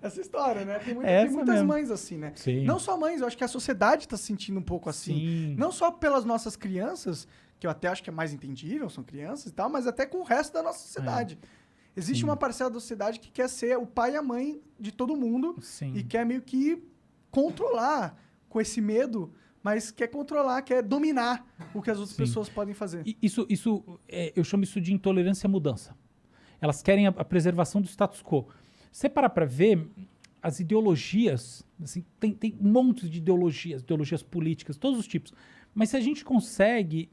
Essa história, né? Tem Essa muitas mesmo. mães assim, né? Sim. Não só mães, eu acho que a sociedade está se sentindo um pouco assim. Sim. Não só pelas nossas crianças, que eu até acho que é mais entendível, são crianças e tal, mas até com o resto da nossa sociedade. Existe Sim. uma parcela da sociedade que quer ser o pai e a mãe de todo mundo Sim. e quer meio que controlar com esse medo, mas quer controlar, quer dominar o que as outras Sim. pessoas podem fazer. Eu chamo isso de intolerância à mudança. Elas querem a preservação do status quo. Você parar para ver, as ideologias, assim, tem um monte de ideologias políticas, todos os tipos. Mas se a gente consegue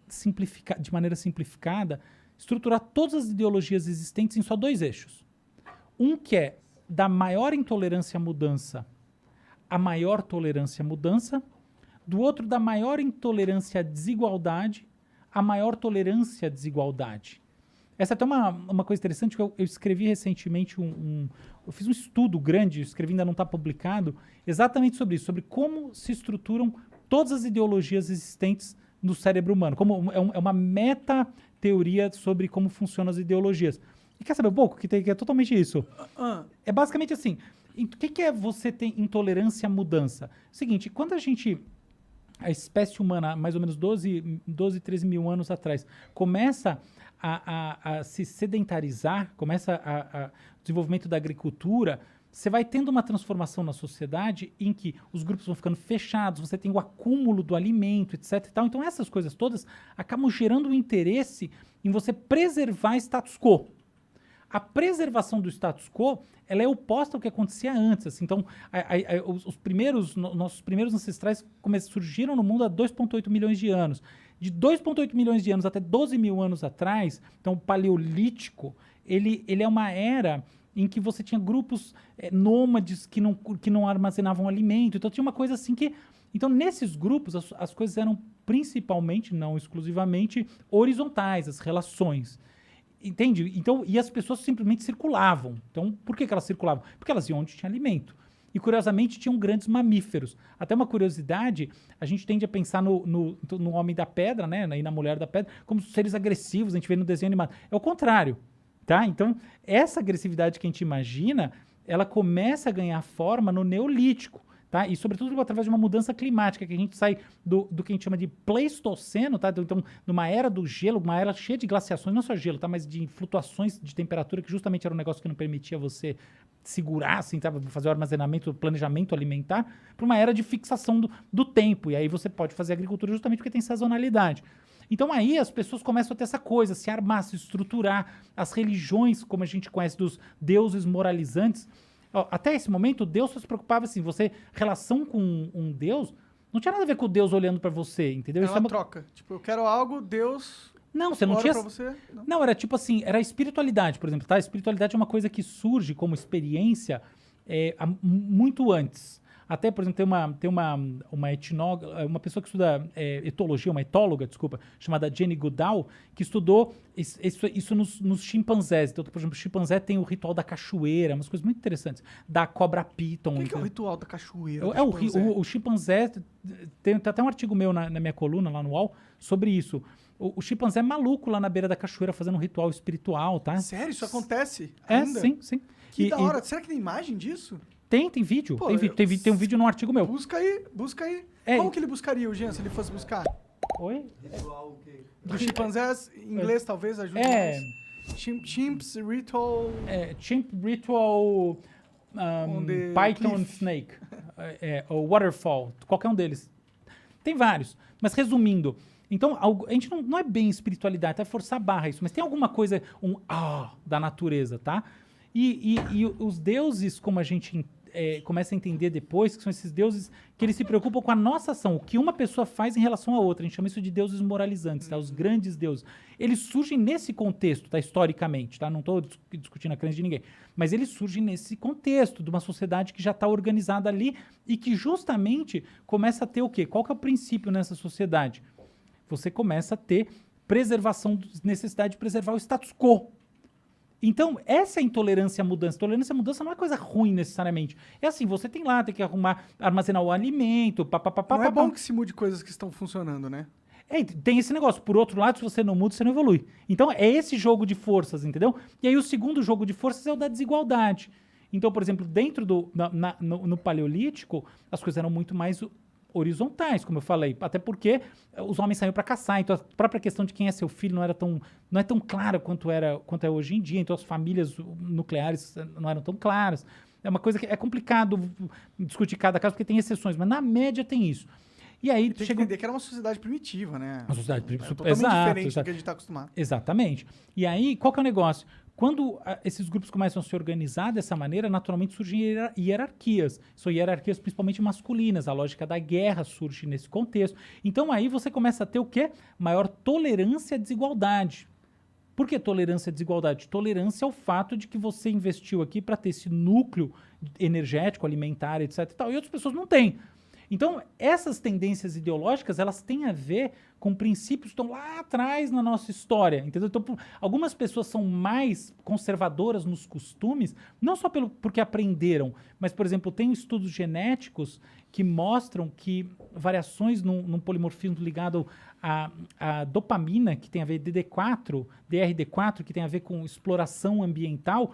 simplificar, de maneira simplificada, estruturar todas as ideologias existentes em só dois eixos. Um que é da maior intolerância à mudança a maior tolerância à mudança, do outro da maior intolerância à desigualdade a maior tolerância à desigualdade. Essa é até uma coisa interessante que eu escrevi recentemente eu fiz um estudo grande, escrevi, ainda não está publicado, exatamente sobre isso, sobre como se estruturam todas as ideologias existentes no cérebro humano. É uma meta-teoria sobre como funcionam as ideologias. E quer saber um pouco? Que é totalmente isso. É basicamente assim, o que é você ter intolerância à mudança? Seguinte, quando a espécie humana, mais ou menos 12, 13 mil anos atrás, começa a se sedentarizar, começa o desenvolvimento da agricultura, você vai tendo uma transformação na sociedade em que os grupos vão ficando fechados, você tem o acúmulo do alimento, etc. E tal. Então essas coisas todas acabam gerando um interesse em você preservar status quo. A preservação do status quo, ela é oposta ao que acontecia antes. Assim. Então, nossos primeiros ancestrais surgiram no mundo há 2,8 milhões de anos. De 2,8 milhões de anos até 12 mil anos atrás, então o Paleolítico, ele é uma era em que você tinha grupos nômades que não armazenavam alimento. Então, tinha uma coisa assim que... Então, nesses grupos, as coisas eram principalmente, não exclusivamente, horizontais, as relações. Entende? Então, e as pessoas simplesmente circulavam. Então, por que elas circulavam? Porque elas iam onde tinha alimento. E, curiosamente, tinham grandes mamíferos. Até uma curiosidade, a gente tende a pensar no homem da pedra, né? E na mulher da pedra, como seres agressivos, a gente vê no desenho animado. É o contrário, tá? Então, essa agressividade que a gente imagina, ela começa a ganhar forma no Neolítico. Tá? E, sobretudo, através de uma mudança climática, que a gente sai do que a gente chama de Pleistoceno, tá? Então, numa era do gelo, uma era cheia de glaciações, não só gelo, tá? Mas de flutuações de temperatura, que justamente era um negócio que não permitia você segurar, assim, tá? Fazer o armazenamento, o planejamento alimentar, para uma era de fixação do tempo. E aí você pode fazer agricultura justamente porque tem sazonalidade. Então aí as pessoas começam a ter essa coisa, se armar, se estruturar. As religiões, como a gente conhece, dos deuses moralizantes, até esse momento, Deus só se preocupava assim, relação com um Deus, não tinha nada a ver com o Deus olhando pra você, entendeu? Era uma troca. Tipo, eu quero algo, Deus... Não, você não tinha... Pra você? Não, era tipo assim, era a espiritualidade, por exemplo, tá? A espiritualidade é uma coisa que surge como experiência muito antes. Até, por exemplo, tem uma etnóloga, uma pessoa que estuda etologia, uma etóloga, desculpa, chamada Jane Goodall, que estudou isso nos chimpanzés. Então, por exemplo, o chimpanzé tem o ritual da cachoeira, umas coisas muito interessantes. Da cobra piton. O que é o ritual da cachoeira? O chimpanzé, tem até um artigo meu na minha coluna, lá no UOL, sobre isso. O chimpanzé é maluco lá na beira da cachoeira fazendo um ritual espiritual, tá? Sério? Isso acontece ainda? Sim. Que da hora. Será que tem imagem disso? Tem vídeo. Pô, tem um vídeo num artigo meu. Busca aí. Como que ele buscaria o Jean se ele fosse buscar? Oi? Ritual o quê? Do chimpanzés, em inglês talvez ajude mais. Chimps Ritual... Chimp Ritual Python Snake. Ou Waterfall. Qualquer um deles. Tem vários. Mas resumindo... Então, a gente não é bem espiritualidade, é forçar a barra isso. Mas tem alguma coisa, da natureza, tá? E os deuses, como a gente começa a entender depois, que são esses deuses que eles se preocupam com a nossa ação, o que uma pessoa faz em relação à outra. A gente chama isso de deuses moralizantes, tá? Os grandes deuses. Eles surgem nesse contexto, tá? Historicamente, tá? Não estou discutindo a crença de ninguém. Mas eles surgem nesse contexto de uma sociedade que já está organizada ali e que justamente começa a ter o quê? Qual que é o princípio nessa sociedade? Você começa a ter necessidade de preservar o status quo. Então, essa é a intolerância à mudança. Intolerância à mudança não é coisa ruim necessariamente. É assim, você tem que armazenar o alimento, Não é bom que se mude coisas que estão funcionando, né? Tem esse negócio. Por outro lado, se você não muda, você não evolui. Então, é esse jogo de forças, entendeu? E aí, o segundo jogo de forças é o da desigualdade. Então, por exemplo, dentro no Paleolítico, as coisas eram muito mais horizontais, como eu falei. Até porque os homens saíam para caçar. Então, a própria questão de quem é seu filho não é tão clara quanto é hoje em dia. Então, as famílias nucleares não eram tão claras. É uma coisa que é complicado discutir cada caso, porque tem exceções. Mas, na média, tem isso. E aí tem que entender que era uma sociedade primitiva, né? Uma sociedade primitiva. Totalmente diferente do que a gente está acostumado. Exatamente. E aí, qual que é o negócio? Quando esses grupos começam a se organizar dessa maneira, naturalmente surgem hierarquias. São hierarquias principalmente masculinas. A lógica da guerra surge nesse contexto. Então aí você começa a ter o quê? Maior tolerância à desigualdade. Por que tolerância à desigualdade? Tolerância ao fato de que você investiu aqui para ter esse núcleo energético, alimentar, etc. E outras pessoas não têm. Então, essas tendências ideológicas, elas têm a ver com princípios que estão lá atrás na nossa história, entendeu? Então, algumas pessoas são mais conservadoras nos costumes, não só porque aprenderam, mas, por exemplo, tem estudos genéticos que mostram que variações num polimorfismo ligado à dopamina, que tem a ver DD4, DRD4, que tem a ver com exploração ambiental,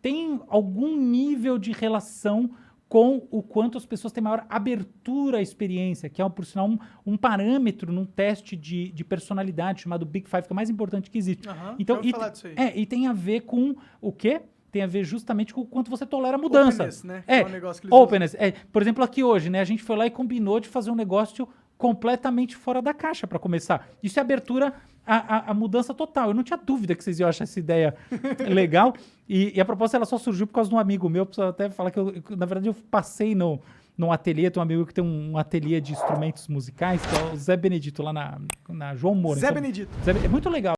tem algum nível de relação com o quanto as pessoas têm maior abertura à experiência, que é, por sinal, um parâmetro num teste de personalidade chamado Big Five, que é o mais importante que existe. Então, falar disso aí. E tem a ver com o quê? Tem a ver justamente com o quanto você tolera a mudança. Openness, né? É, um negócio que eles openness. Por exemplo, aqui hoje, né? A gente foi lá e combinou de fazer um negócio completamente fora da caixa para começar. Isso é abertura à mudança total. Eu não tinha dúvida que vocês iam achar essa ideia legal. E a proposta ela só surgiu por causa de um amigo meu. Preciso até falar que, na verdade, eu passei num ateliê. Tem um amigo que tem um ateliê de instrumentos musicais, que é o Zé Benedito, lá na João Moura. Zé Benedito. É muito legal.